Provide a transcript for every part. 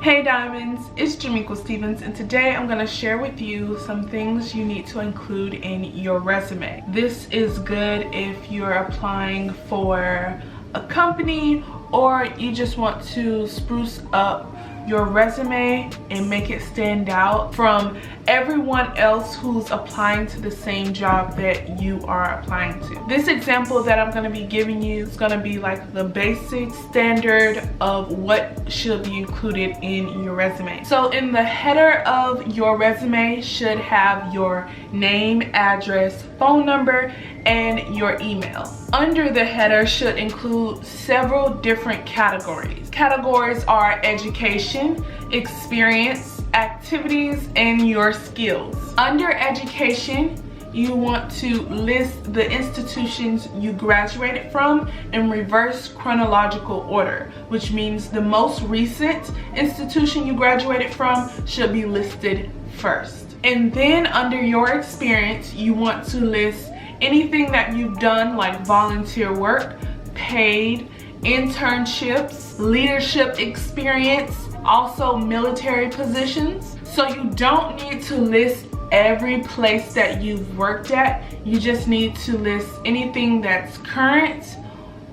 Hey Diamonds, it's Jamequa Stevens, and today I'm going to share with you some things you need to include in your resume. This is good if you're applying for a company or you just want to spruce up your resume and make it stand out from everyone else who's applying to the same job that you are applying to. This example that I'm going to be giving you is going to be like the basic standard of what should be included in your resume. So in the header of your resume should have your name, address, phone number, and your email. Under the header should include several different categories. Categories are education, experience, activities, and your skills. Under education, you want to list the institutions you graduated from in reverse chronological order, which means the most recent institution you graduated from should be listed first. And then under your experience, you want to list anything that you've done, like volunteer work, paid, internships, leadership experience, also military positions. So you don't need to list every place that you've worked at. You just need to list anything that's current,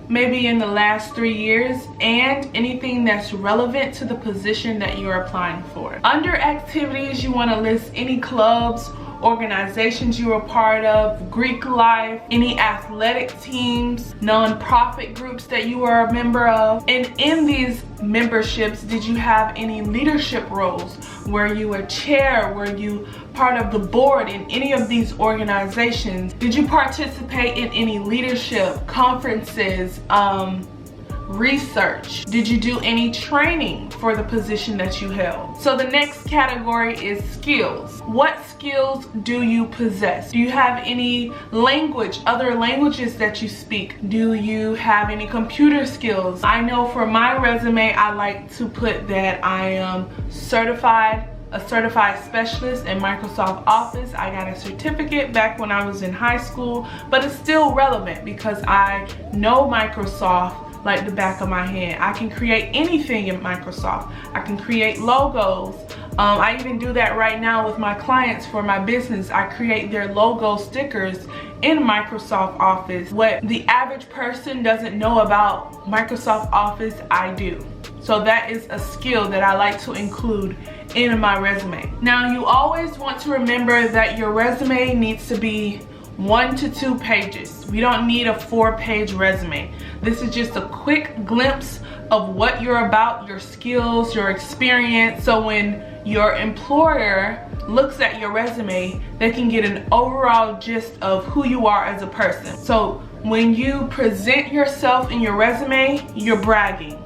maybe in the last 3 years, and anything that's relevant to the position that you're applying for. Under activities, you want to list any clubs, organizations you were part of, Greek life, any athletic teams, non-profit groups that you are a member of. And in these memberships, did you have any leadership roles? Were you a chair? Were you part of the board in any of these organizations? Did you participate in any leadership conferences, research? Did you do any training for the position that you held? So the next category is skills. What skills do you possess? Do you have any language, other languages that you speak? Do you have any computer skills? I know for my resume, I like to put that I am a certified specialist in Microsoft Office. I got a certificate back when I was in high school, but it's still relevant because I know Microsoft like the back of my hand. I can create anything in Microsoft. I can create logos. I even do that right now with my clients for my business. I create their logo stickers in Microsoft Office. What the average person doesn't know about Microsoft Office, I do. So that is a skill that I like to include in my resume. Now, you always want to remember that your resume needs to be 1 to 2 pages. We don't need a 4-page resume. This is just a quick glimpse of what you're about, your skills, your experience. So when your employer looks at your resume, they can get an overall gist of who you are as a person. So when you present yourself in your resume, you're bragging.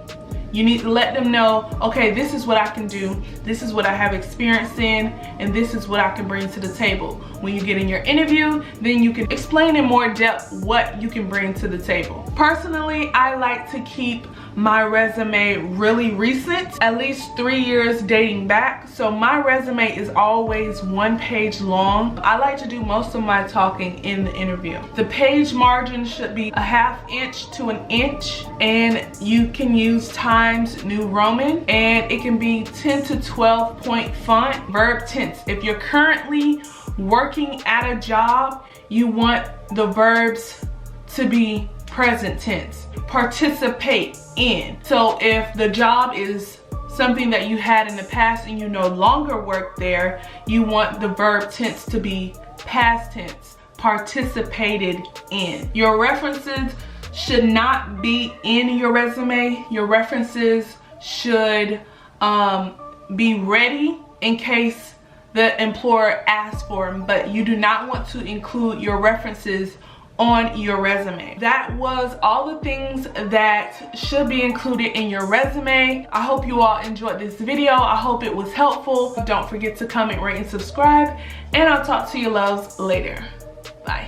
You need to let them know, okay, this is what I can do, this is what I have experience in, and this is what I can bring to the table. When you get in your interview, then you can explain in more depth what you can bring to the table. Personally, I like to keep my resume really recent, at least 3 years dating back. So my resume is always 1 page long. I like to do most of my talking in the interview. The page margin should be 1/2 inch to 1 inch, and you can use Times New Roman, and it can be 10 to 12 point font. Verb tense. If you're currently working at a job, you want the verbs to be present tense. Participate in. So if the job is something that you had in the past and you no longer work there, you want the verb tense to be past tense. Participated in. Your references should not be in your resume. Your references should be ready in case the employer asks for them, but you do not want to include your references on your resume. That was all the things that should be included in your resume. I hope you all enjoyed this video. I hope it was helpful. Don't forget to comment, rate, and subscribe, and I'll talk to you loves later. Bye.